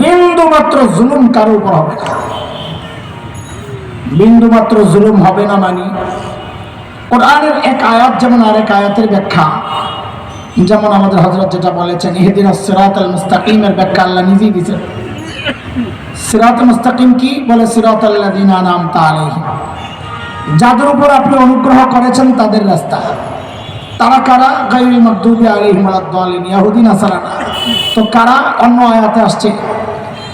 বিন্দু মাত্র জুলুম কারো উপর হবে না, বিন্দু মাত্র জুলুম হবে না। মানে কোরআনের এক আয়াত যেমন আরেক আয়াতের ব্যাখ্যা, যেমন আমাদের হযরত যেটা বলেছেন ইহদিনাস সিরাতাল মুস্তাকিমের ব্যাখ্যা আল্লাহ নিজেই দিয়েছেন। সিরাতুল মুস্তাকিম কি বলে? সিরাতাল লাযিনা আনআমতা আলাইহিম, যাদের উপর আপনি অনুগ্রহ করেছেন তাদের রাস্তা। তারা কারা? গায়রুল মাগদুবি আলাইহিম ওয়ালাদ-দাল্লিন, ইহুদি নাসারা। তো কারা? অন্য আয়াতে আসছে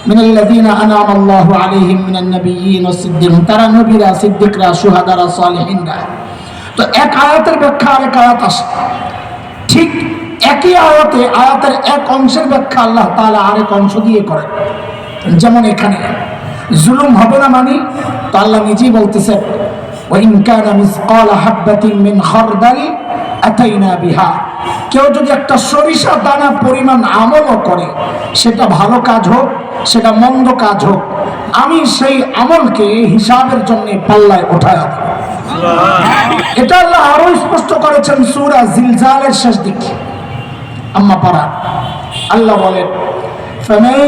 মিনাল লাযিনা আনআমা আল্লাহু আলাইহিম মিনান নাবিয়্যিন ওয়াস সিদ্দিকিন, তারা নবীরা, সিদ্দিকরা, শুহাদারা, সালেহিনরা। তো এক আয়াতের ব্যাখ্যা আরেক আয়াত আসে, ঠিক একই আয়াতে আয়াতের এক অংশের ব্যাখ্যা আল্লাহ তাআলা আরেক অংশ দিয়ে করেন। যেমন এখানে জুলুম হবে না মানে তো আল্লাহ নিজেই বলতেছেন ওয়া ইন কানা মিসকালা হাববাতিন মিন খারদাল আতাইনা বিহা, কেউ যদি একটা সরিষা দানা পরিমাণ আমলও করে, সেটা ভালো কাজ হোক সেটা মন্দ কাজ হোক, আমি সেই আমলকে হিসাবের জন্য পাল্লায় উঠায় দেব। এটা আল্লাহ আরো স্পষ্ট করেছেন সূরা জিলজালের শেষ দিকে। আম্মা পারা আল্লাহ বলেন فمن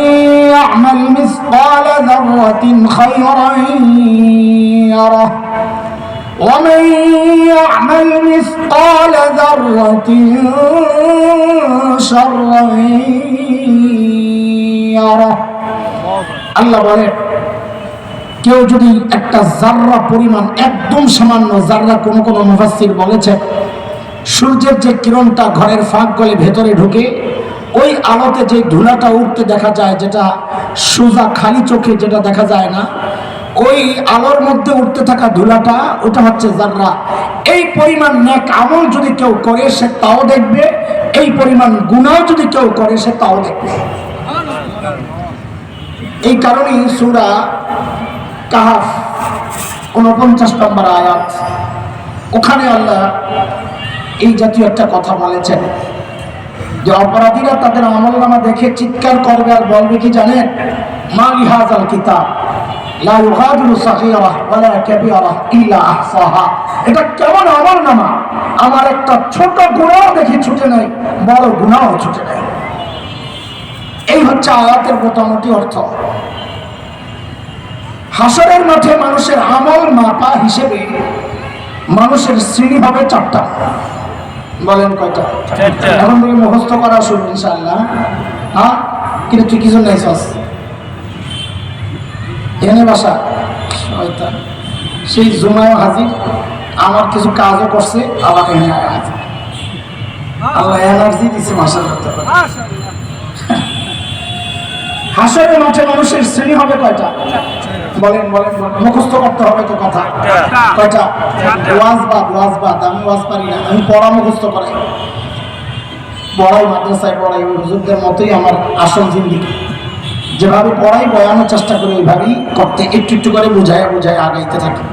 يعمل مثقال ذرة خيرا يره ومن يعمل مثقال ذرة شرا يره। আল্লাহ বলেন কেউ যদি একটা জাররা পরিমাণ, একদম সামান্য জাররা, কোন কোন মুফাসসির বলেছে সূর্যের যে কিরণটা ঘরের ফাঁক গলে ভেতরে ঢুকে ওই আলোতে যে ধুলাটা উঠতে দেখা যায়, যেটা সোজা খালি চোখে যেটা দেখা যায় না, ওই আলোর মধ্যে উঠতে থাকা ধুলাটা ওটা হচ্ছে জাররা। এই পরিমাণ নেক আমল যদি কেউ করে সে তাও দেখবে, এই পরিমাণ গুনাহ যদি কেউ করে সে তাও দেখবে। এই কারণেই সূরা কাহাফ 49 নম্বর আয়াত, ওখানে আল্লাহ এই জাতীয় একটা কথা বলেছেন যে অপরাধীরা তাদের আমলনামা দেখে চিৎকার করবে আর বলবে কি জানেন? মা লিহাযাল কিতাব লা ইউগাদিরু সাগীরাহ ওয়ালা কাবীরাহ ইল্লা আহসাহা। এটা কেমন আমলনামা, আমার একটা ছোট গুনাহ দেখি ছুটে নাই, বড় গুনাহ ছুটে নাই। এই হচ্ছে আয়াতের মোটামুটি অর্থ। হাসরের মাঠে মানুষের আমল মাপা হিসেবে মানুষের শ্রেণী হবে 4টা। বলেন কয়টা? এখন থেকে মুখস্থ করা শুরু ইনশাআল্লাহ। হ্যাঁ, কিন্তু তুই কিছু নাই সস এনে বাসা শয়তান, সেই জুমায় হাজির, আমার কিছু কাজও করছে, আবার এনে হাজির। আল্লাহ এনার্জি দিচ্ছে মাশাআল্লাহ। হাসরের মাঠে মানুষের শ্রেণী হবে কয়টা? বলেন বলেন, মুখস্থ করতে হবে তো কথা। কয়টা? ওয়াজবাদ। আমি ওয়াজ পারি না, আমি পড়া মুখস্থ করাই, পড়াই, মাদ্রাসায় পড়াই, ওই হুজুরদের মতোই আমার আসল জিন্দেগি। যেভাবে পড়াই বয়ানোর চেষ্টা করি ওইভাবেই করতে, একটু একটু করে বুঝায় বুঝায় আগাইতে থাকি।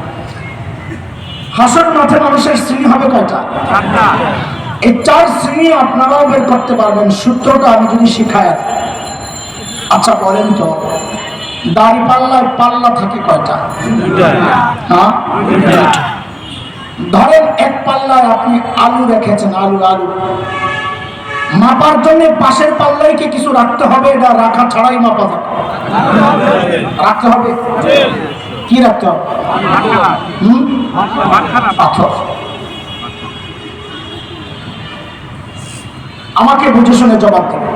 হাসর মাঠে মানুষের শ্রেণী হবে কয়টা? এই 4 শ্রেণী আপনারাও বের করতে পারবেন, সূত্রটা আমি যদি শিখাই। আচ্ছা বলেন তো, দাড়ি পাল্লার পাল্লা থাকে কয়টা? হ্যাঁ, ধরেন এক পাল্লায় আপনি আলু রেখেছেন, আলু মাপার জন্য পাশের পাল্লায় কি কিছু রাখতে হবে? এটা রাখা ছাড়াই মাপা যাবে? রাখতে হবে। কি রাখতে হবে? পাথর। আমাকে বুঝে শুনে জবাব দেবেন।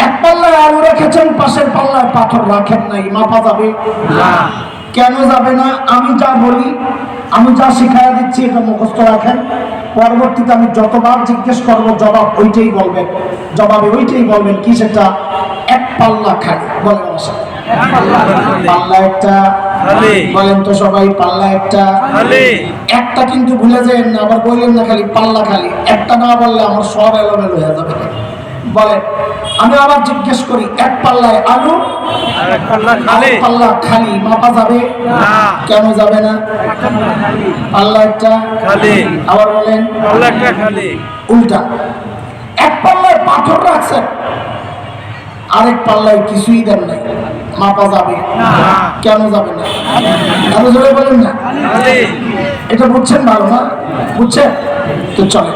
এক পাল্লায় আলু রেখেছেন, পাশের পাল্লায় পাথর রাখেন নাই, মাপা যাবে না। কেন যাবে না? আমি যা বলি, আমি যা শিখাইয়া দিচ্ছি এটা মুখস্থ রাখেন। পরবর্তীতে আমি যতবার জিজ্ঞেস করবো জবাব ওইটাই বলবেন, জবাবে ওইটাই বলবেন। কি সেটা? এক পাল্লা খালি। বলেন পাল্লা একটা, বলেন তো সবাই পাল্লা একটা। একটা কিন্তু ভুলে যাবেন না, আবার বললেন না খালি পাল্লা খালি। একটা না বললে আমার সব এলোমেলো হয়ে যাবে। বলেন, আমি আবার জিজ্ঞেস করি, এক পাল্লায় আলু, এক পাল্লা খালি, মাপা যাবে না। কেন যাবে না? পাল্লা একটা খালি। আবার বলেন পাল্লা একটা খালি। উল্টা, এক পাল্লায় পাথর রাখছেন, আরেক পাল্লায় কিছুই দেন নাই, মাপা যাবে না। কেন যাবে না? আরো জোরে বলেন না। এটা বুঝছেন ভালো না? বুঝছেন তো চলে।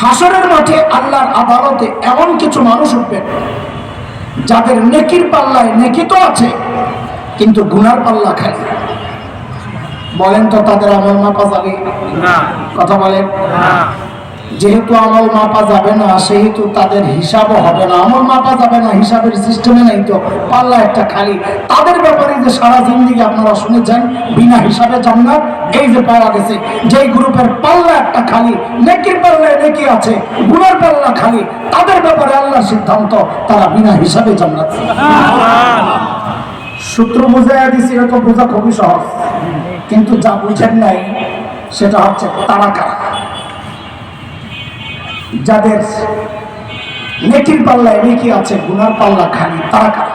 হাসরের মাঠে আল্লাহর আদালতে এমন কিছু মানুষ উঠবেন যাদের নেকির পাল্লায় নেকি তো আছে কিন্তু গুনার পাল্লা খালি, বলেন তো তাদের আমল মাপা যাবে? কথা বলেন। যেহেতু আমল মাপা যাবে না সেহেতু তাদের হিসাবও হবে না। আমল মাপা যাবে না, হিসাবের সিস্টেমে নেই তো, পাল্লা একটা খালি। তাদের ব্যাপারে যে সারা জিন্দেগি আপনারা শুনেছেন বিনা হিসাবে জান্নাত, এই যে পাওয়া গেছে, যেই গ্রুপের পাল্লা একটা খালি, নেকির পাল্লায় নেকি আছে, গুনার পাল্লা খালি, তাদের ব্যাপারে আল্লাহর সিদ্ধান্ত তারা বিনা হিসাবে জান্নাত। সূত্র বুঝাইয়া দিছি, এটা বোঝা খুবই সহজ, কিন্তু যা বুঝেন নাই সেটা হচ্ছে তারা কারা। যাদের নেকির পাল্লায় নেকি আছে, গুনার পাল্লা খালি, তারা কারা?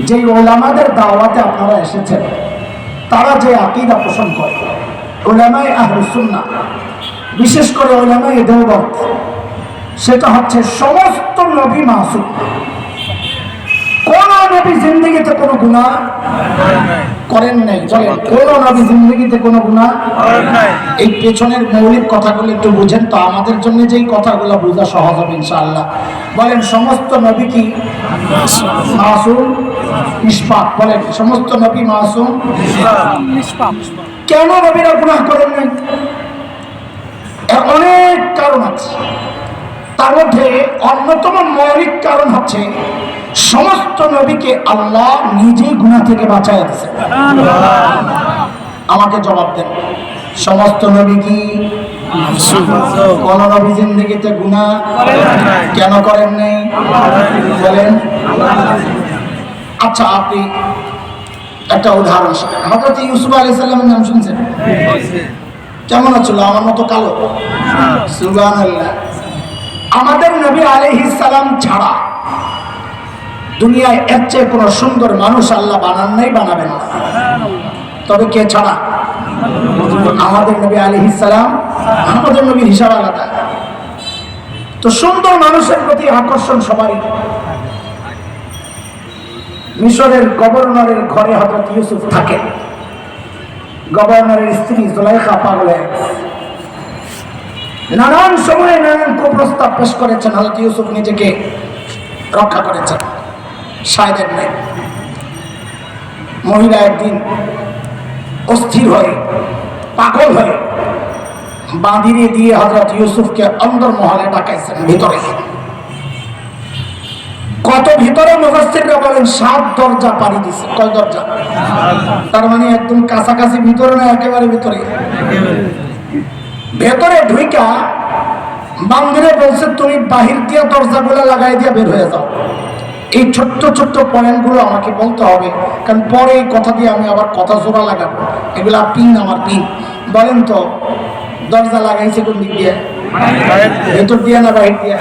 যে ওলামাদের দাওয়াতে আপনারা এসেছেন, তারা যে আকীদা পোষণ করে, উলামায়ে আহলুস সুন্নাহ, বিশেষ করে উলামায়ে দেওবন্দ, সেটা হচ্ছে সমস্ত নবী মাসুম। কোন নবী জিন্দেগিতে কোনো গুনাহ করেন নাই? বলেন, কোন নবী জিন্দেগিতে কোনো গুনাহ করেন নাই? এই পেছনের মৌলিক কথাগুলো একটু বুঝেন তো, আমাদের জন্য যেই কথাগুলো বোঝা সহজ হবে ইনশাআল্লাহ। বলেন, সমস্ত নবী কি মাসুম? নিষ্পাপ। বলেন, সমস্ত নবী মাসুম নিষ্পাপ। কেন নবীরা গুনাহ করেন নাই? এর অনেক কারণ আছে, তার মধ্যে অন্যতম মৌলিক কারণ হচ্ছে সমস্ত নবীকে আল্লাহ নিজেই গুনাহ থেকে বাঁচায় দিয়েছেন। আমাকে জবাব দেন, সমস্ত নবী কি কোন নবী জিন্দেগিতে গুনাহ কেন করেন নাই? বলেন। আচ্ছা, আপনি একটা উদাহরণ শুনেন। হযরত ইউসুফ আলাইহিস সালামের নাম শুনছেন? কেমন ছিল? আমার মতো কালো? সুবহানাল্লাহ। আমাদের নবী আলাইহিস সালাম ছাড়া দুনিয়ায় এর চেয়ে কোনো সুন্দর মানুষ আল্লাহ বানান নাই, বানাবেন না। তবে কে ছাড়া? আমাদের নবী আলাইহিস সালাম। আমাদের নবীর হিসাব আলাদা। তো সুন্দর মানুষের প্রতি আকর্ষণ সবারই। মিশরের গভর্নরের ঘরে হযরত ইউসুফ থাকেন। গভর্নরের স্ত্রী জুলাইখা পাগল হয়ে গেছে। নানান সময়ে নানান কুপ্রস্তাব পেশ করেছেন, হযরত ইউসুফ নিজেকে রক্ষা করেছেন, সায়দের নাই। মহিলা একদিন অস্থির হয়ে, পাগল হয়ে বাঁধিয়ে দিয়ে হযরত ইউসুফকে অন্দরমহলে ডাকাইছেন, ভিতরে। কত ভিতরে? মুফাসসিররা বলেন 7 দরজা পাড়ি দিছে। কয় দরজা? তার মানে একদম কাছাকাছি ভিতরে না, একেবারে ভিতরে। ভেতরে ঢুইকা বান্দিরে বলছে, তুমি বাহির দিয়ে দরজাগুলো লাগাই দিয়ে বের হয়ে যাও। এই ছোট্ট ছোট্ট পয়েন্টগুলো আমাকে বলতে হবে, কারণ পরে এই কথা দিয়ে আমি আবার কথা জোড়া লাগাবো। এগুলা পিন, আমার পিন। বলেন তো, দরজা লাগাইছে কোন দিক দিয়ে? ভেতর দিয়ে না বাহির দিয়ে?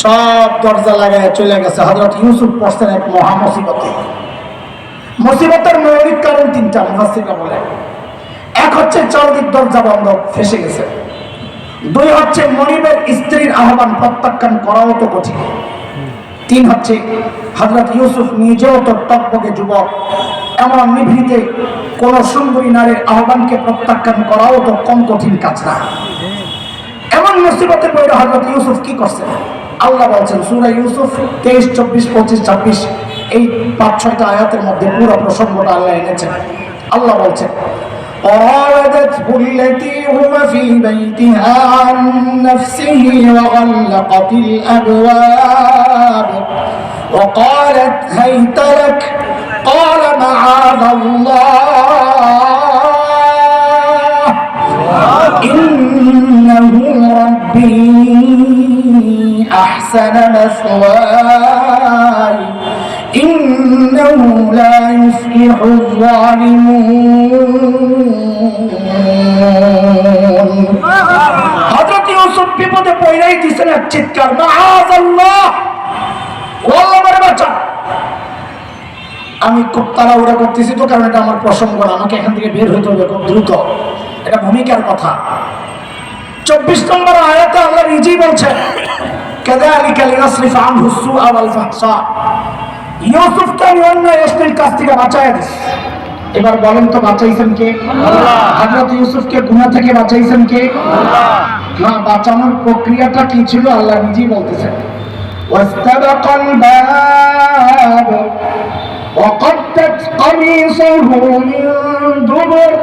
সব দরজা লাগায় চলে গেছে। হযরত ইউসুফ পড়ছেন এক মহা মুসিবতে। মুসিবতের মৌলিক কারণ 3টা, মুফাসসিররা বলে। এক হচ্ছে চারদিক দরজা বন্ধ, ফেসে গেছে। 2 হচ্ছে মনিবের স্ত্রীর আহ্বান প্রত্যাখ্যান করাও তো কঠিন। 3 হচ্ছে হযরত ইউসুফ নিজেও তো টকবকে যুবক, এমন নিভৃতে কোন সুন্দরী নারীর আহ্বানকে প্রত্যাখ্যান করাও তো কম কঠিন কাজ না। এমন মুসিবতে পড়ে হযরত ইউসুফ কি করছেন? আল্লাহ বলছেন সূরা ইউসুফ 23, 24, 25, 26, এই 5-6টা আয়াতের মধ্যে পুরো প্রসঙ্গটা আল্লাহ এনেছেন। আল্লাহ বলছেন, وراودته التي هو في بيتها عن نفسه وغلقت الأبواب وقالت هيت لك قال معاذ الله إنه ربي أحسن مثواي إنه لا يفلح الظالمون। হযরত ইউসুফ বিপদে পড়েই দিয়েছেন এক চিৎকার, মাআযাল্লাহ, ও আল্লাহ আমারে বাঁচা। আমি খুব তাড়াহুড়া করতেছি তো, কারণ এটা আমার প্রসঙ্গ না, আমাকে এখান থেকে বের হতে হবে খুব দ্রুত। এটা ভূমিকার কথা। 24 নম্বর আয়াতে আল্লাহ নিজেই বলছেন, কাযালিকা লিনাসরিফা আনহু সুআ ওয়াল ফাহশা। ইউসুফকে আমি অন্যায় অশ্লীল কাজ থেকে বাঁচায় দিছি। এবার বলেন তো, বাঁচাইছেন কে? আল্লাহ। হযরত ইউসুফকে গুনাহ থেকে বাঁচাইছেন কে? আল্লাহ। না, বাঁচানোর প্রক্রিয়াটা কি ছিল আল্লাহ নিজেই বলতেছেন। واستبق الباب وقدت قميصه من دبر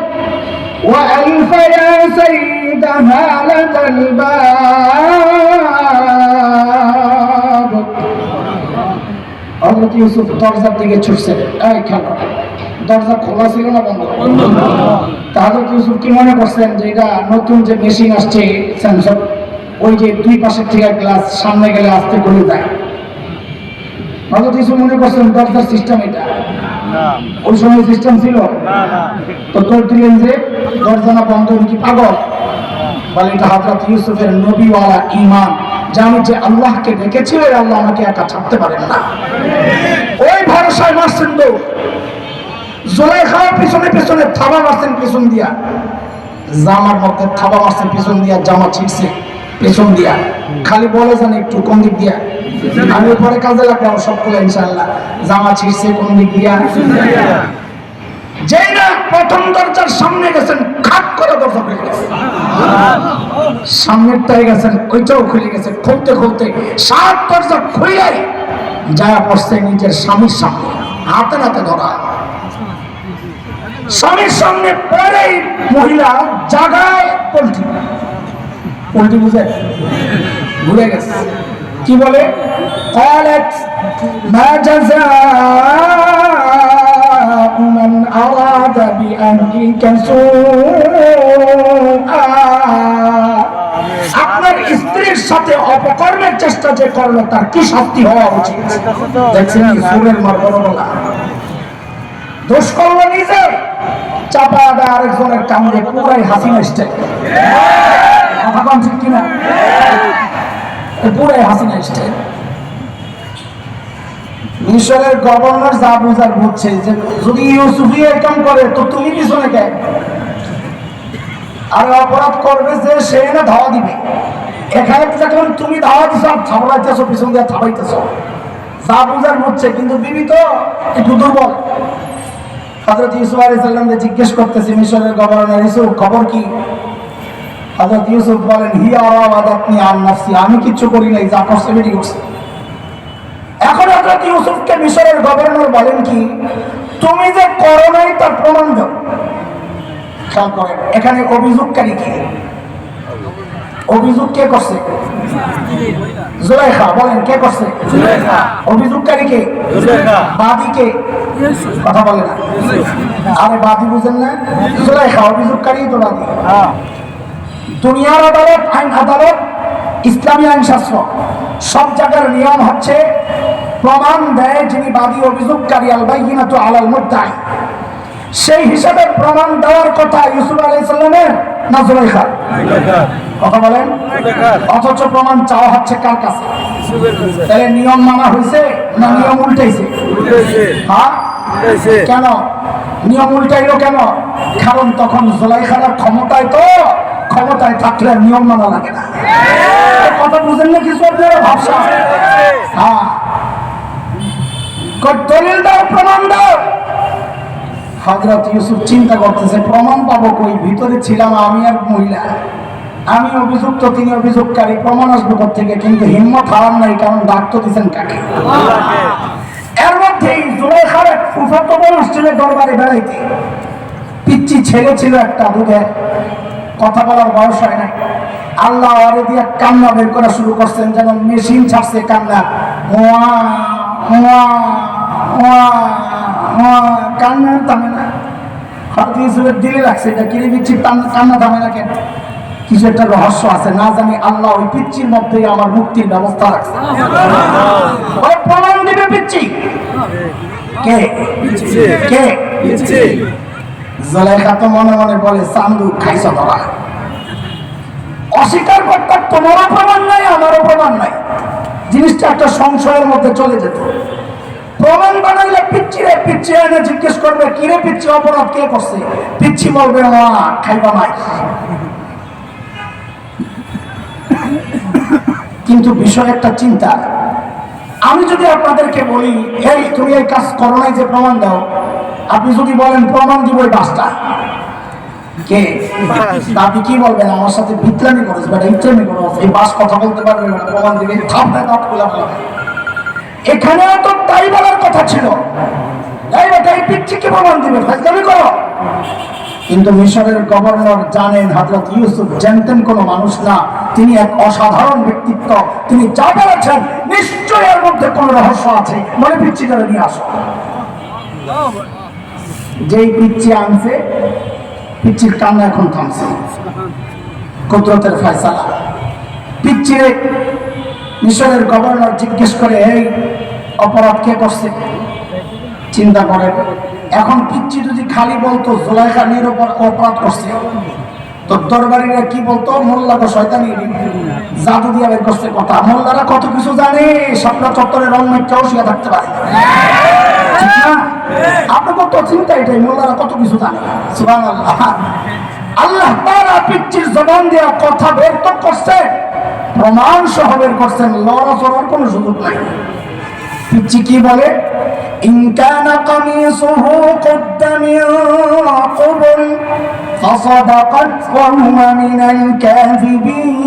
وألف يا سيدها لدى الباب হযরত ইউসুফ দরজার দিকে ছুটছেন। এই খেলো, দরজা খোলা ছিল না বন্ধ? হযরত ইউসুফ কি মনে করছেন যে এটা নতুন যে মেশিন আসছে সেন্সর, ওই যে দুই পাশের থেকে গ্লাস সামনে গেলে আস্তে খুলে যায়? হযরত ইউসুফ মনে করছেন দরজার সিস্টেম এটা? ওই সময় সিস্টেম ছিল তো তোর দিলেন যে দরজা না বন্ধ, কি পাগল? বলে এটা হযরত ইউসুফের নবীওয়ালা ঈমান, জানি যে আল্লাহকে দেখেছি, ওই আল্লাহ আমাকে একা ছাড়তে পারেন না, ওই ভরসায় মারছেন দৌড়। জুলাইখা পিছনে পিছনে থাবা মারছেন পিছন দিয়া, জামার মধ্যে থাবা মারছেন পিছন দিয়া, জামা ছিটছে পেছন দিয়া। খালি বলে যান একটু কোন দিক দিয়া, আমি পরে কাজে লাগাবো সবগুলো ইনশাআল্লাহ। জামা ছিটছে কোন দিক দিয়া? যেই না প্রথম দরজার সামনে গেছেন, খাট করে দরজা খুলে গেছে। সামনেরটাই গেছেন, ওইটাও খুলে গেছে। খুলতে খুলতে 7 দরজা খুলে যা পড়ছে নিজের স্বামীর সামনে, হাতে নাতে ধরা। স্বামীর সামনে পরেই মহিলা জাগায় পল্টি, পল্টি বুঝে ঘুরে গেছে। কি বলে? قالت ما جزاء من أراد بأهلك سوءا, আপনার স্ত্রীর সাথে অপকর্মের চেষ্টা যে করলো তার কি শাস্তি হওয়া উচিত? দেখছেন সুরের মারবলা, দোষ করলো নিজে, চাপা দেয় আরেকজনের কামড়ে, পুরাই হাসিনা স্টাইল। কথা কম ঠিক কিনা? পুরাই হাসিনা স্টাইল। মিশরের গভর্নর যা বুঝার বুঝছে যে যদি ইউসুফই এরকম করে তো তুমি পিছনে কে? আর অপরাধ করবে যে সে না ধাওয়া দিবে। এখানে যখন তুমি ধাওয়া দিছ আর থাবড়াইতেছো, পিছন দিয়ে থাবাইতেছো, যা বুঝার বুঝছে। কিন্তু বিবি তো একটু দুর্বল। হযরত ইউসুফ আলাইহিস সালামকে জিজ্ঞেস করতেছে মিশরের গভর্নর, ইউসুফ খবর কি? হযরত ইউসুফ বলেন, হিয়া রাওয়াদাতনি আন নাফসি, আমি কিচ্ছু করি নাই, যা করছে বেটি করছে। এখন হযরত ইউসুফকে মিশরের গভর্নর বলেন কি, তুমি যে করো নাই তার প্রমাণ দাও। খেয়াল করেন, এখানে অভিযোগকারী কে? অভিযোগ কে করছে? জুলাইখা। বলেন কে করছে? জুলাইখা। অভিযোগকারী কে? জুলাইখা। বাদী কে? কথা বলে না। আরে বাদী বুঝেন না? জুলাইখা অভিযোগকারী তো বাদী। দুনিয়ার আদালত, আইন আদালত, ইসলামী আইন শাস্ত্র, সব জায়গার নিয়ম হচ্ছে প্রমাণ দেয় যিনি বাদী অভিযোগকারী, আল বাইয়িনাতু আলাল মুদ্দাই। সেই হিসাবে প্রমাণ দেওয়ার কথা ইউসুফ আলাইহিস সালামের না জুলাইখার? কথা বলেন। অথচ প্রমাণ চাওয়া হচ্ছে কার কাছে? তাহলে নিয়ম মানা হয়েছে না নিয়ম উল্টাইছে? হ্যাঁ, কেন নিয়ম উল্টাইলো কেন? কারণ তখন জুলাইখার ক্ষমতায়, তো ক্ষমতায় থাকলে নিয়ম মানা লাগে না। কথা বুঝেন না কিছু আপনারা? ভাবসা। হ্যাঁ, দলিল দাও, প্রমাণ দাও। হযরত ইউসুফ চিন্তা করতেছে প্রমাণ পাবো কই? ভিতরে ছিলাম আমি আর মহিলা, আমি অভিযুক্ত, তিনি অভিযোগকারী, প্রমাণ আসবে কোথেকে? কিন্তু হিম্মত হারান নাই, কারণ ডাক তো দিচ্ছেন কাকে? এর মধ্যেই জুলাইখার এক ফুফাতো বোন আসছিল দরবারে বেড়াইতে। পিচ্চি ছেলে ছিল একটা, দুধের, কথা বলার বয়স হয় নাই। আল্লাহ ওরে দিয়ে কান্না বের করা শুরু করছেন, যেন মেশিন ছাড়ছে কান্না। কান্না থামে না। হয়তো ইউসুফের দিলে লাগছে, এটা কিনে দিচ্ছি, কান্না থামে না কেন? কিছু একটা রহস্য আছে, না জানি আল্লাহ ওই পিচ্চির মধ্যে আমার মুক্তির ব্যবস্থা রাখছে। ওই প্রমাণ দিবে পিচ্চি কে? কে? জুলাইখা তো মনে মনে বলে, চান্দু খাইছ তোরা। অস্বীকার করতাম, তোমারও প্রমাণ নাই, আমারও প্রমাণ নাই। জিনিসটা একটা সংশয়ের মধ্যে চলে যেত। প্রমাণ বানাইলে পিচ্চিরে, পিচ্চি এনে জিজ্ঞেস করবে, কিরে পিচ্চি অপরাধ কে করছে? পিচ্চি বলবে, খাইবা নাই। কিন্তু বিষয় একটা চিন্তা, আমি যদি আপনাদেরকে বলি, এই তুমি এই কাজ করো নাই যে প্রমাণ দাও, আপনি যদি বলেন প্রমাণ দিব এই বাসটা, কে দাদি কি বলবেন আমার সাথে বিত্রামি করেছ বেটা ইত্রামি করো এই বাস কথা বলতে পারবে না প্রমাণ দিবে থাপ দেয় দাঁত খোলা ফেলা এখানেও তো তাই বলার কথা ছিল তাই বেটা এই পিচ্ছি কি প্রমাণ দিবে ফাজলামি করো কিন্তু মিশরের গভর্নর জানেন হযরত ইউসুফ জানতেন কোনো মানুষ না তিনি এক অসাধারণ ব্যক্তিত্ব তিনি যা বলেছেন নিশ্চয়ই এর মধ্যে কোনো রহস্য আছে বলে পিচ্ছিটারে নিয়ে আসো যেই পিচ্ছি আনছে পিচ্ছির কান্না এখন থামছে কুদরতের ফয়সালা পিচ্ছিরে মিশরের গভর্নর জিজ্ঞেস করে এই অপরাধ কে করছে চিন্তা করেন এখন পিচ্ছি যদি খালি বলতো জুলাইখা নিরপরাধ অপরাধ করছে তো দরবারিরা কি বলতো মোল্লা তো শয়তানি জাদু দিয়ে বের করছে কথা মোল্লারা কত কিছু জানে স্বপ্ন চত্বরে রং মেটটাও শুয়ে থাকতে পারে ঠিক না আপনাদের তো চিন্তা এটাই মোল্লারা কত কিছু জানে সুবহানাল্লাহ আল্লাহ তাআলা পিচ্চির জবান দিয়ে কথা বের তো করছে প্রমাণ সহ বের করছেন লড়াচড়ার কোনো সুযোগ নাই পিচ্চি কি বলে إن كان قميصه قد من قبل فصدقت وهو من الكاذبين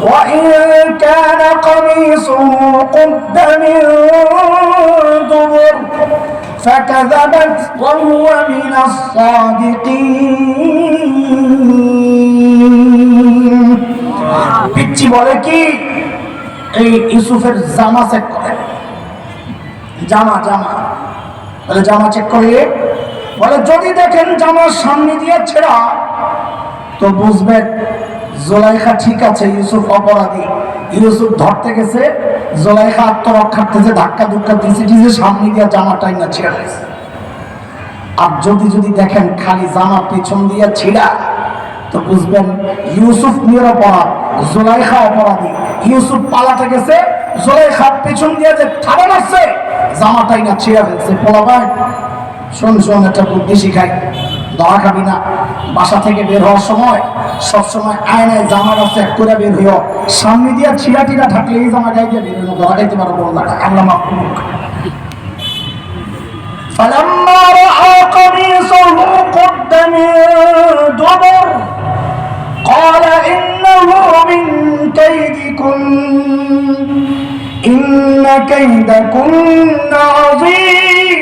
وإن كان قميصه قد من دبر فكذبت وهو من الصادقين পিচ্চি বলে কি এই ইউসুফের জামা চেক করে জামা বলে জামা চেক করলে বলে যদি দেখেন জামার সামনে দিয়ে ছেঁড়া তো বুঝবেন জুলাইখা ঠিক আছে ইউসুফ অপরাধী ইউসুফ ধরতে গেছে জুলাইখা আত্মরক্ষার্থে ধাক্কা দিয়েছে সামনে দিয়ে জামাটাই না ছেড়ে গেছে আর যদি দেখেন খালি জামা পেছন দিয়ে ছিঁড়া তো বুঝবেন ইউসুফ নিরপরাধ জুলাইখা অপরাধী ইউসুফ পালাতে গেছে জুলাইখা পেছন দিয়ে যে থাবা মারছে জামাটাই না ছিঁড়ে ফেলছে পোলাপান শোন একটা বুদ্ধি শিখাই ধরা খাবি না বাসা থেকে বের হওয়ার সময় সবসময় আয়নায় জামাটা চেক করে বের হইও সামনে দিয়ে ছিঁড়া টিড়া থাকলে এই জামা গায়ে দিয়ে বের হইও ধরা খাইতে পারো বললাটা আল্লাহ মাফ করুক فلما رأى قميصه قد من دبر قال إنه من كيدكن إن كيدكن عظيم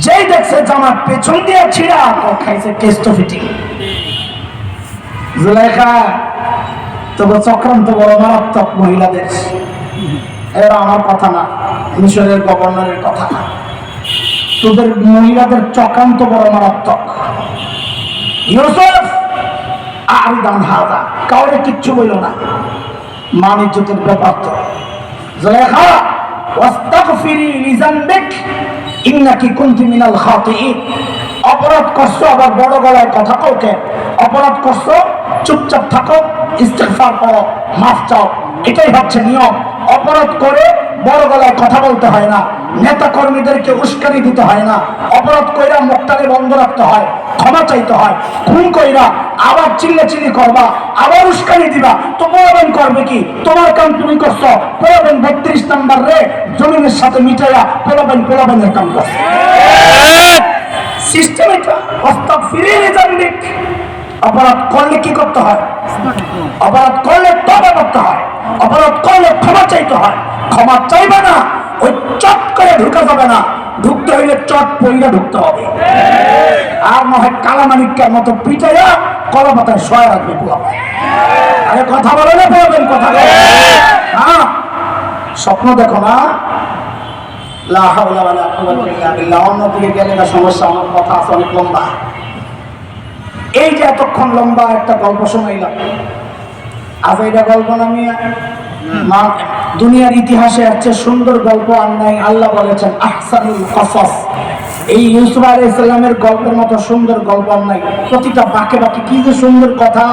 যেই দেখছে জামার পেছন দিয়ে ছিঁড়া তো খাইছে কেস্টো ফিটিং জুলাইখা তবে চক্রান্ত বড় মারাত্মক মহিলাদের এরা আমার কথা না মিশরের গভর্নরের কথা না তোদের মহিলাদের চক্রান্ত বড় মারাত্মক ইউসুফ আরিদান হাদা কাউরে কিচ্ছু বইল না মান ইজ্জতের ব্যাপার তো জুলাইখা ওয়াস্তাগফিরি লিযানবিক ইন্নাকি কুনতি মিনাল খাতিঈন অপরাধ করছো আবার বড় গলায় কথা কাউকে অপরাধ করছো চুপচাপ থাকো ইস্তিগফার করো মাফ চাও এটাই হচ্ছে নিয়ম অপরাধ করে বড় গলায় কথা বলতে হয় না নেতা কর্মীদেরকে উস্কানি দিতে হয় না অপরাধ কইরা মুখটাকে বন্ধ রাখতে হয় ক্ষমা চাইতে হয় খুন কইরা আবার চিল্লাচিল্লি করবা আবার উস্কানি দিবা তো প্রয়োজন করবে কি তোমার কাম তুমি করছো প্রয়োজন 32 নাম্বার রে জমিনের সাথে মিটাইয়া প্রলোভনের কাম করছো সিস্টেম এটা আস্তাগফিরি লিযানবিক অপরাধ করলে কি করতে হয় অপরাধ করলে তওবা করতে হয় অপরাধ করলে ক্ষমা চাইতে হয় ক্ষমা চাইবে না ওই চট করে ঢুকা যাবে না ঢুকতে হইলে চট পইরা ঢুকতে হবে আর না হয় কালামানিকের মতো পিটাইয়া কলা পাতায় শোয়া রাখবে পোলাপান আরে কথা বলে না বলবেন কথা হ্যাঁ স্বপ্ন দেখো না লা হাওলা ওয়ালা কুওয়াতা ইল্লা বিল্লাহ অন্যদিকে গেলে না সমস্যা আমার কথা আছে অনেক লম্বা এই যে এতক্ষণ লম্বা একটা গল্প শোনাইলাম আজ এইটা গল্প নামিয়ে দুনিয়ার ইতিহাসে একটা সুন্দর গল্প আর নাই আল্লাহ বলেছেন আহসানুল কসস এই ইউসুফ আলাইহিস সালামের গল্পের মতো সুন্দর গল্প আর নাই প্রতিটা বাঁকে বাঁকে কি যে সুন্দর কথা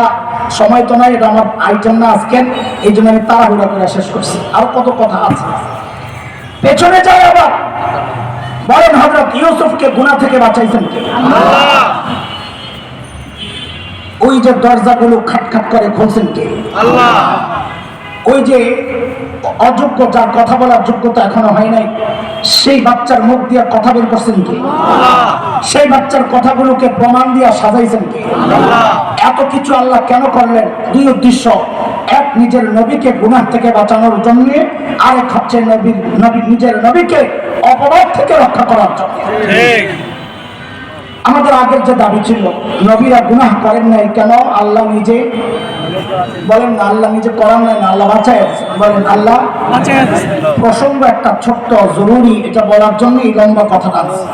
সময় তো নাই এটা আমার আইটেম না আজকে এই জন্য আমি তাড়াহুড়া করে শেষ করছি আর কত কথা আছে পেছনে যাই আবার বলেন হযরত ইউসুফকে গুনাহ থেকে বাঁচাইছেন কে আল্লাহ ওই যে দরজাগুলো খাটখাট করে খুলছেন কে আল্লাহ ওই যে অযোগ্য, যার কথা বলার যোগ্যতা এখনো হয় নাই, সেই বাচ্চার মুখ দিয়ে কথা বের করছেন কি? সেই বাচ্চার কথাগুলোকে প্রমাণ দিয়ে সাজাইছেন কি? এত কিছু আল্লাহ কেন করলেন? দুই উদ্দেশ্য। এক, নিজের নবীকে গুনাহ থেকে বাঁচানোর জন্য, আরেক হচ্ছে নিজের নবীকে অপবাদ থেকে রক্ষা করার জন্য। আমাদের আগের যে দাবি ছিল নবীরা গুনাহ করেন নাই কেন, আল্লাহ নিজে বলেন না, আল্লাহ নিজে করান নাই না, আল্লাহ বাঁচায় বলেন, আল্লাহ প্রসঙ্গ একটা ছোট্ট জরুরি, এটা বলার জন্য এই লম্বা কথাটা আছে।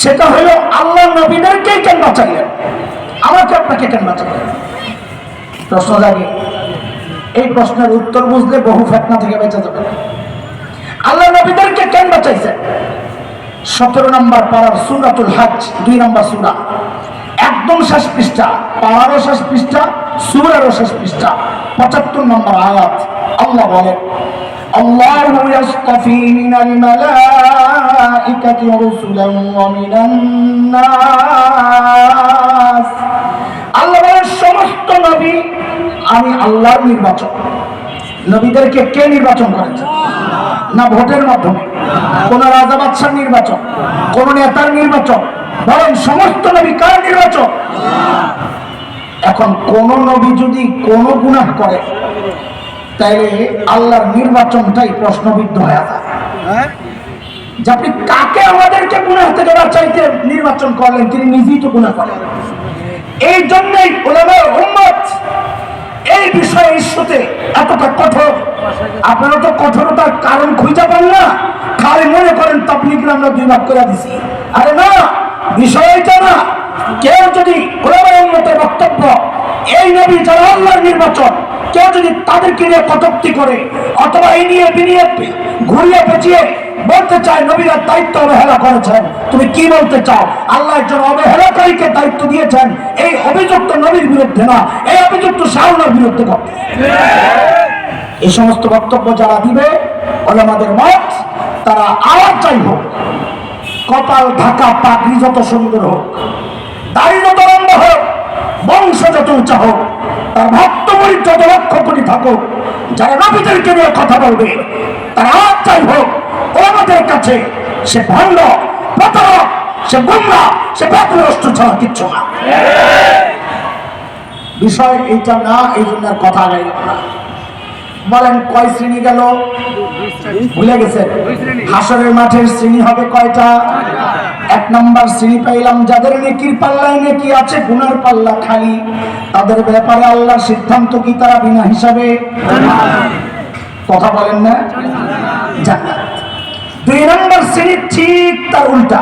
সেটা হলো আল্লাহ নবীদেরকেই কেন বাঁচাইলেন, আমাকে আপনাকে কেন বাঁচাইলেন? প্রশ্ন জাগে। এই প্রশ্নের উত্তর বুঝলে বহু ফিতনা থেকে বেঁচে যাবে। আল্লাহ নবীদেরকে কেন বাঁচাইছেন? 17 নম্বর পারার সূরাতুল হজ, 2 নম্বর সূরা, একদম শেষ পৃষ্ঠা, পারারও শেষ পৃষ্ঠা, সূরারও শেষ পৃষ্ঠা, 75 নম্বর আয়াত। আল্লাহ বলেন, আল্লাহু ইয়াসতাফি মিনাল মালাইকাতি রাসূলান ওয়া মিনান নাস। আল্লাহ বলেন সমস্ত নবী আমি আল্লাহর নির্বাচন। নবীদেরকে কে নির্বাচন করেছে? না ভোটের মাধ্যমে, কোন রাজা বাদশার নির্বাচন, কোন নেতার নির্বাচন, বরং সমস্ত নবী কার নির্বাচন? এখন কোন নবী যদি কোন গুনাহ করে তাইলে আল্লাহর নির্বাচনটাই প্রশ্নবিদ্ধ হয়ে যায় যে আপনি কাকে আমাদেরকে গুনাহ থেকে বাঁচাইতে নির্বাচন করলেন? তিনি নিজেই তো গুনাহ করেন। এই জন্যই উলামায়ে উম্মত এই বিষয়ে ইস্যুতে এতটা কঠোর। আপনারা তো কঠোরতার কারণ খুঁজে পান না, খালি মনে করেন তাবলীগরা আমরা 2 ভাগ করে দিছি। আরে না, বিষয় এটা না। কেউ যদি উলামায়ে উম্মতের বক্তব্য এই নবী যারা আল্লাহর নির্বাচন, কেউ যদি তাদেরকে নিয়ে কটূক্তি করে অথবা এই নিয়ে বিনিয়ে ঘুরিয়ে পেঁচিয়ে বলতে চায় নবীরা দায়িত্ব অবহেলা করেছেন, তুমি কি বলতে চাও? আল্লাহ একজন অবহেলাকারীকে দায়িত্ব দিয়েছেন, এই অভিযুক্ত নবীর বিরুদ্ধে না, এই অভিযুক্ত শাওনের বিরুদ্ধে করতে। এই সমস্ত বক্তব্য যারা দিবে ওলামাদের মত, তারা আওয়াজ চাই হোক, কপাল ঢাকা পাগড়ি যত সুন্দর হোক, দাড়ি যত লম্বা হোক, বংশ যত উঁচা হোক, তার ভক্তমূল যত লক্ষ কোটি থাকুক, যারা নবীদেরকে নিয়ে কথা বলবে তার আওয়াজ চাই হোক ওলামাদের কাছে। সে ভণ্ড, প্রতারক, সে গুমরাহ, সে পথভ্রষ্ট ছাড়া কিচ্ছু না। বিষয় এইটা না, এই জন্য কথা গাইল না। বলেন কয় শ্রেণী গেল? ভুলে গেছেন? হাসরের মাঠের শ্রেণী হবে কয়টা? 1 নম্বর শ্রেণী পাইলাম যাদের নেকির পাল্লায় নেকি আছে, গুনার পাল্লা খালি। তাদের ব্যাপারে আল্লাহর সিদ্ধান্ত কি? তারা বিনা হিসাবে কথা বলেন না, জান্নাত। 2 নম্বর শ্রেণী ঠিক তার উল্টা।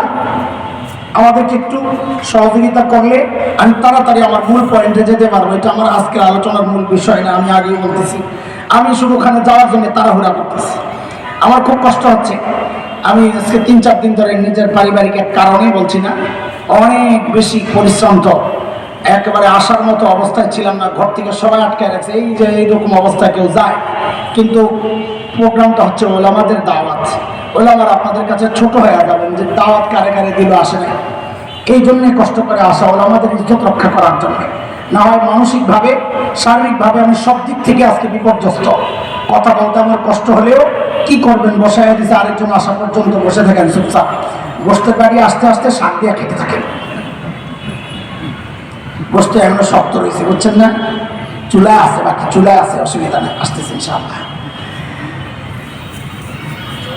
আমাদেরকে একটু সহযোগিতা করলে আমি তাড়াতাড়ি আমার মূল পয়েন্টে যেতে পারবো। এটা আমার আজকের আলোচনার মূল বিষয় না, আমি আগেই বলতেছি। আমি শুধু ওখানে যাওয়ার জন্য তাড়াহুড়া করতেছি। আমার খুব কষ্ট হচ্ছে। আমি আজকে 3-4 দিন ধরে নিজের পারিবারিক এক কারণে বলছি না, অনেক বেশি পরিশ্রান্ত, একেবারে আসার মতো অবস্থায় ছিলাম না। ঘর থেকে সবাই আটকে রাখছে, এই যে এইরকম অবস্থায় কেউ যায়। কিন্তু প্রোগ্রামটা হচ্ছে ওলামাদের দাওয়াত। ওলামার আপনাদের কাছে ছোট হয়ে যাবেন যে দাওয়াত কারে কারে দিল, আসে না। এই জন্যে কষ্ট করে আসা, ওলামাদের ইজ্জত রক্ষা করার জন্য। না হয় মানসিকভাবে, শারীরিকভাবে আমি সব দিক থেকে আজকে বিপর্যস্ত। কথা বলতে আমার কষ্ট হলেও কি করবেন, বসায় দিছে, আরেকজন আসা পর্যন্ত বসে থাকেন চুপচাপ। বসতে পারি, আস্তে আস্তে শাক দিয়ে খেতে থাকেন। বসতে এখনো শক্ত রয়েছে, বুঝছেন না? চুলা আছে, বাকি চুলা আছে, অসুবিধা নেই, আসতেছে ইনশাআল্লাহ।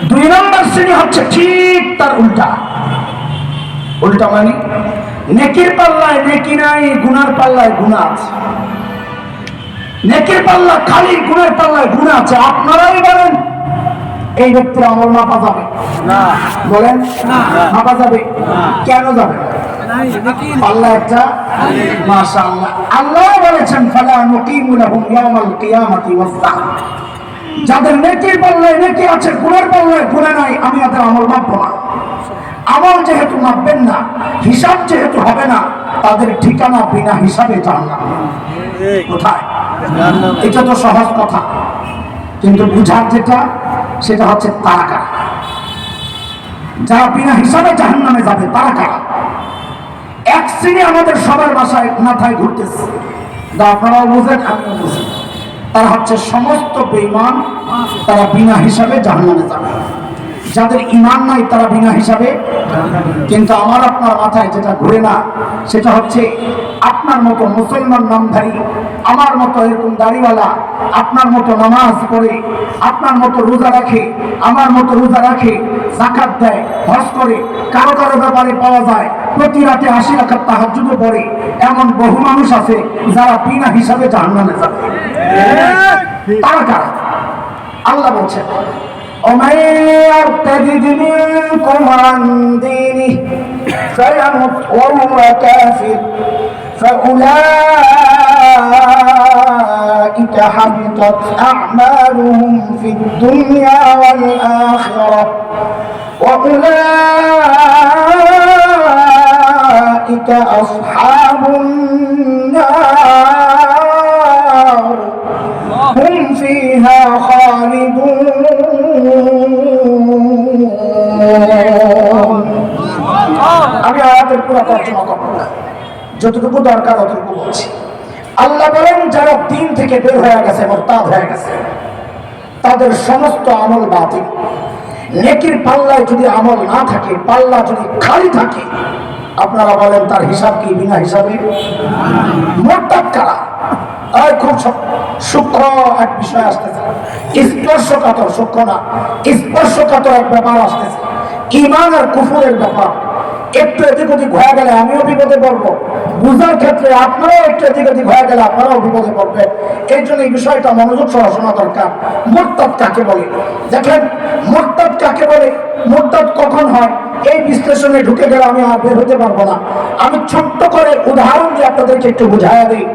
2 নম্বর শ্রেণী হচ্ছে ঠিক তার উল্টা। উল্টা মানে নেকির পাল্লায় নেকি নাই, গুনার পাল্লায় গুনাহ আছে। নেকির পাল্লা খালি, গুনার পাল্লায় গুনাহ আছে। আপনারাই বলেন এই ব্যক্তির আমল মাপা যাবে না? বলেন মাপা যাবে? কেন যাবে? পাল্লা একটা, মাশাআল্লাহ। আল্লাহ বলেছেন ফালা নুকিমু লাহুম ইয়াওমাল কিয়ামাতি ওয়াজনা। যাদের নেকির পাল্লায় নেকি আছে, গুনার পাল্লায় গুনাহ নাই, আমি তাদের আমল মাপবো না। আমল যেহেতু মাপবেন না, হিসাব যেহেতু হবে না, তাদের ঠিকানা বিনা হিসাবে জান্নাত। কোথায়? এটা তো সহজ কথা, কিন্তু বুঝার যেটা সেটা হচ্ছে তারা কারা। যারা বিনা হিসাবে জাহান্নামে যাবে তারা কারা? এক শ্রেণী আমাদের সবার বাসায় মাথায় ঘুরতেছে, আপনারাও বুঝেন, আমিও বুঝি। তারা হচ্ছে সমস্ত বেঈমান, তারা বিনা হিসাবে জাহান্নামে যাবে। যাদের ঈমান নাই তারা বিনা হিসাবে। কিন্তু আমার আপনার মাথায় যেটা ঘুরে না সেটা হচ্ছে আপনার মতো মুসলমান নামধারী, আমার মতো এরকম দাড়িওয়ালা, আপনার মতো নামাজ পড়ে, আপনার মতো রোজা রাখে, আমার মতো রোজা রাখে, যাকাত দেয়, হজ করে, কারো কারো ব্যাপারে পাওয়া যায় প্রতি রাতে 80 রাকাত তাহাজ্জুদ পড়ে। এমন বহু মানুষ আছে যারা বিনা হিসাবে জাহান্নামে যাবে। তারা কারা? আল্লাহ বলছেন, ومن يرتد منكم عن دينه فيمت وهو كافر فأولئك حبطت أعمالهم في الدنيا والآخرة وأولئك أصحاب النار هم فيها خالدون। আমি আয়াতের পুরো তর্জমা করব না, যতটুকু দরকার অতটুকু বলছি। আল্লাহ বলেন যারা দিন থেকে বের হয়ে গেছে, মুরতাদ হয়ে গেছে, তাদের সমস্ত আমল বাতিল। নেকির পাল্লায় যদি আমল না থাকে, পাল্লা যদি খালি থাকে, আপনারা বলেন তার হিসাব কি বিনা হিসাবে? মুরতাদ কারা? খুব সূক্ষ্ম এক বিষয় আসতেছে, স্পর্শকাতর, সূক্ষ্ম না, স্পর্শকাতর এক ব্যাপার আসতেছে, ঈমান আর কুফরের ব্যাপার। একটু এদিক ওদিক হয়ে গেলে আমিও বিপদে পড়বো, বুঝার ক্ষেত্রে আপনারাও একটু এদিক ওদিক হয়ে গেলে আপনারাও বিপদে পড়বেন। এই জন্য এই বিষয়টা মনোযোগ সহ শোনা দরকার। মুরতাদ কাকে বলে? দেখেন, মুরতাদ কাকে বলে, মুরতাদ কখন হয়, এই বিশ্লেষণে ঢুকে গেলে আমি আর বের হতে পারবো না। আমি ছোট্ট করে উদাহরণ দিয়ে আপনাদেরকে একটু বুঝাইয়া দিই।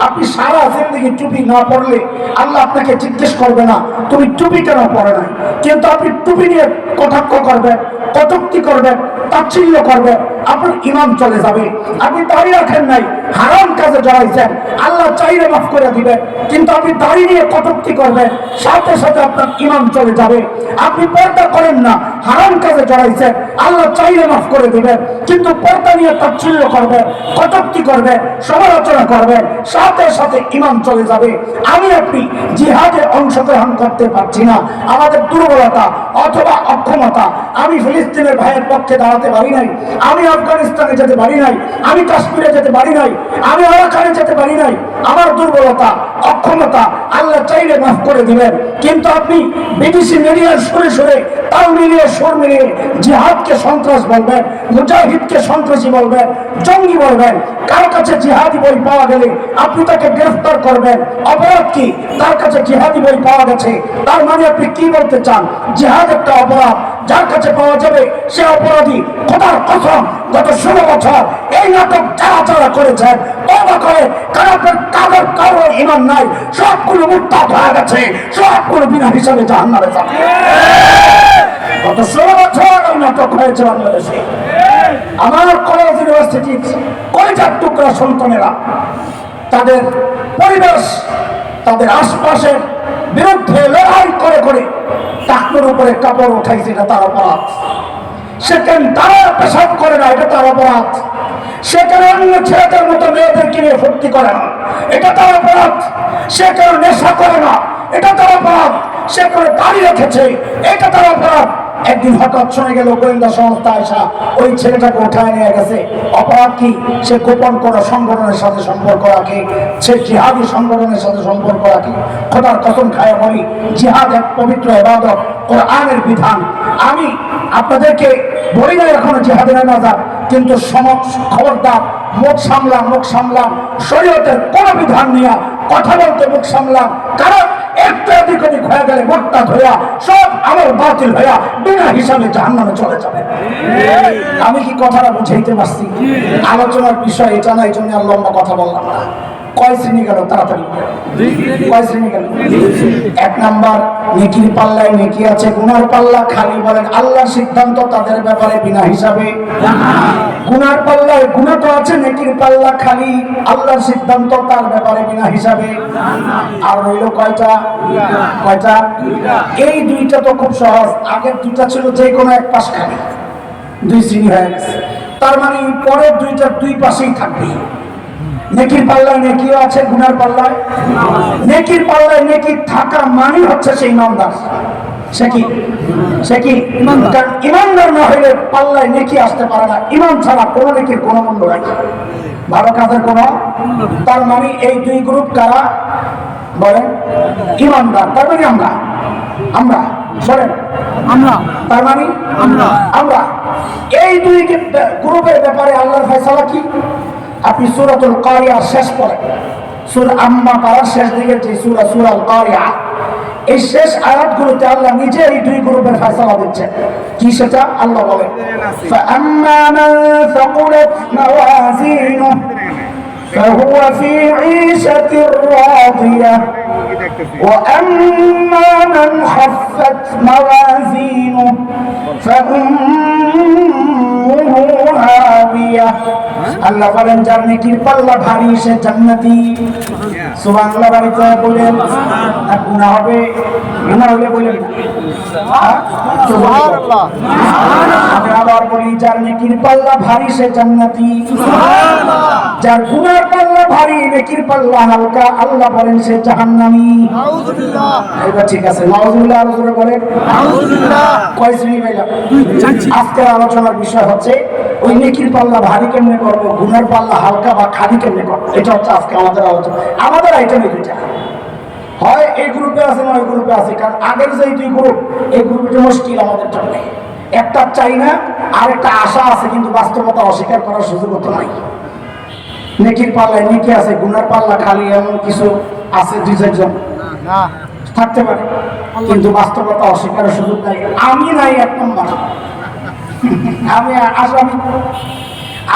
আপনি সারা জিন্দেগি টুপি না পড়লে আল্লাহ আপনাকে জিজ্ঞেস করবে না তুমি টুপি কেন পড়ে নাই, কিন্তু আপনি টুপি নিয়ে কটাক্ষ করবেন, কটূক্তি করবেন, তাচ্ছিল্য করবেন, আপনার ঈমান চলে যাবে। আপনি দাড়ি রাখেন নাই, হারাম কাজে জড়াইছেন, আল্লাহ চাইলে মাফ করে দিবেন, কিন্তু আপনি দাড়ি নিয়ে কটূক্তি করবেন, সাথে সাথে আপনার ঈমান চলে যাবে। আপনি পর্দা করেন না, হারাম কাজে জড়াইছেন, আল্লাহ চাইলে মাফ করে দিবেন, কিন্তু পর্দা নিয়ে তাচ্ছিল্য করবেন, কটূক্তি করবেন, সমালোচনা করবেন, সাথে সাথে ঈমান চলে যাবে। আমি আপনি জিহাদে অংশগ্রহণ করতে পারছি না, আমাদের দুর্বলতা অথবা অক্ষমতা। আমি ফিলিস্তিনের ভাইয়ের পক্ষে দাঁড়াতে পারি নাই, আমি আফগানিস্তানে যেতে পারি নাই, আমি কাশ্মীরে যেতে পারি নাই, আমি আরাকানে যেতে পারি নাই। আমার দুর্বলতা, অক্ষমতা আল্লাহ চাইলে মাফ করে দিবেন। কিন্তু আপনি বিদেশি মিডিয়ার সুরে সুরে, তাল মিলিয়ে, সুর মিলিয়ে জিহাদকে সন্ত্রাস বলবেন, মুজাহিদকে সন্ত্রাসী বলবেন, জঙ্গি বলবেন। কার কাছে জিহাদি বই পাওয়া গেলে আপনি তাকে গ্রেফতার করবেন। অপরাধ কি? তার কাছে জিহাদি বই পাওয়া গেছে, তার মানে আপনি কি বলতে চান? জিহাদ একটা অপরাধ, যার কাছে পাওয়া যাবে সে অপরাধী। খোদার কসম, গত 16 বছর এই নাটক যারা যারা করেছেন, তওবা করে, কারোর কারোর ঈমান নাই, সবগুলো মুরতাদ হয়ে গেছে, সবগুলো বিনা হিসাবে জাহান্নামে যাবে। গত 16 বছর এই নাটক হয়েছে বাংলাদেশে। আমার কলেজ ইউনিভার্সিটি কলেজের টুকরা সন্তানেরা তাদের পরিবেশ, তাদের আশপাশের বিরুদ্ধে লড়াই করে করে টাকনোর উপরে কাপড় উঠাইছে, এটা তার অপরাধ। সেখানে তারা পেশাব করে না, এটা তার অপরাধ। সেখানে অন্য ছেলেদের মতো মেয়েদেরকে নিয়ে ফুর্তি করে না, এটা তার অপরাধ। সে কেন নেশা করে না, এটা তার অপরাধ। সে করে দাড়ি রেখেছে, এটা তার অপরাধ। একদিন হঠাৎ শুনে গেল গোয়েন্দা সংস্থা আসা ওই ছেলেটাকে উঠায় নিয়ে গেছে। অপরাধ কি? সে গোপন করা সংগঠনের সাথে সম্পর্ক রাখে, সে জিহাদি সংগঠনের সাথে সম্পর্ক রাখে। খোদার কসম খায় বলি, জিহাদ এক পবিত্র ইবাদত, কোরআনের বিধান। আমি আপনাদেরকে বলি না এখনো জিহাদের নামাজ, কিন্তু খবরদার মুখ সামলাম, মুখ সামলাম, শরীয়তের কোন বিধান নিয়ে কথা বলতে মুখ সামলাম। কারণ একটু এদিক ওদিক হয়ে গেলে মোরতাদ হইয়া সব আমল বাতিল হইয়া বিনা হিসাবে জাহান্নামে চলে যাবে। আমি কি কথাটা বুঝাইতে পারছি? আলোচনার বিষয় এটা না, এই জন্য আর লম্বা কথা বললাম না। কয় শ্রেণী গেল? তাড়াতাড়ি কয় শ্রেণী গেল? 1 নাম্বার, নেকির পাল্লায় নেকি আছে, গুনার পাল্লা খালি। বলেন আল্লাহর সিদ্ধান্ত তাদের ব্যাপারে বিনা হিসাবে। গুনার পাল্লায় গুনাহ তো আছে, নেকির পাল্লা খালি, আল্লাহর সিদ্ধান্ত তার ব্যাপারে বিনা হিসাবে। আর রইল কয়টা? কয়টা? এই দুইটা তো খুব সহজ। আগের দুইটা ছিল যে কোনো এক পাশ খালি, 2 শ্রেণী হয়ে গেছে। তার মানে পরের দুইটা 2 পাশেই থাকবে। নেকির পাল্লায় নেকিও আছে, গুনার পাল্লায় নেকির পাল্লায় নেকি থাকা মানে হচ্ছে সেই ইমানদার। সে কি কারণ ইমানদার না হলে পাল্লায় নেকি আসতে পারে না। ইমান ছাড়া কোনো নেকির কোনো মূল্য নাই, ভালো কাজের কোনো। তার মানে এই দুই গ্রুপ কারা বলেন? ইমানদার। তার মানে আমরা বলেন আমরা, তার মানে আমরা এই দুই গ্রুপের ব্যাপারে আল্লাহর ফয়সালা কি? আপনি সূরাতুল কারিয়া শেষ পড়েন, সূরা আম্মা পারার শেষ দিকে যে সূরাল কারিয়া, এই শেষ আয়াতগুলোতে আল্লাহ নিজে এই দুই গ্রুপের ফয়সালা দিচ্ছেন। কি সেটা? আল্লাহ বলেন ফাআম্মা মান সাকুলাত মাওয়াজিনুহু ফাহুয়া ফি ঈশাতির রাদিয়াহ وأما من خفت موازينه فأمه هاوية আল্লাহ বলেন যার নেকির পাল্লা ভারী সে জান্নাতি। সুবহানাল্লাহ বাড়িতে বলেন। আর গুনাহ হবে, গুনাহ হলে বলেন সুবহানাল্লাহ। আমি আবার বলি যার নেকির পাল্লা ভারী সে জান্নাতি, যার গুনার পাল্লা ভারী নেকির পাল্লা হালকা আল্লাহ বলেন সে জাহান্নামী। নাউযুবিল্লাহ। এবার ঠিক আছে, নাউযুবিল্লাহ আরো জোরে বলেন নাউযুবিল্লাহ। কয় শ্রেণী পাইলাম? আজকের আলোচনার বিষয় হচ্ছে ওই নেকির পাল্লা ভারী কেমনে করবো, গুনার পাল্লা হালকা বা খালি কেমনে করবো, এটা হচ্ছে আজকে আমাদের আলোচনা। আমাদের আইটেমে দুইটা, হয় এই গ্রুপে আছে না ওই গ্রুপে আছে। কারণ আগের যে দুই গ্রুপ, এই গ্রুপটা মুশকিল আমাদের জন্য। একটা চাই না, আর একটা আশা আছে, কিন্তু বাস্তবতা অস্বীকার করার সুযোগ তো নাই। নেকির পাল্লায় নেকি আছে, গুনার পাল্লা খালি, এমন কিছু আছে দুই চারজন থাকতে পারে, কিন্তু বাস্তবতা অস্বীকারের সুযোগ নাই। আমি নাই এক নম্বর, আমি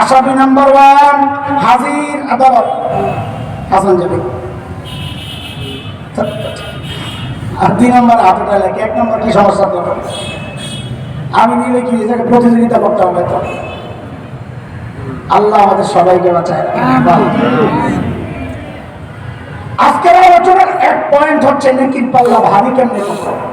আসামি নাম্বার 1 হাজির আদালত হাসান যাবে। আর 2 নম্বর হাতটা লাগে, 1 নম্বর কি সমস্যা হবে? আমি নিলে কি এটাকে প্রতিযোগিতা করতে হবে? তো আল্লাহ আমাদের সবাইকে বাঁচায়। আজকের আলোচনার এক পয়েন্ট হচ্ছে নেকির পাল্লা ভারী কেমনে করতে হবে।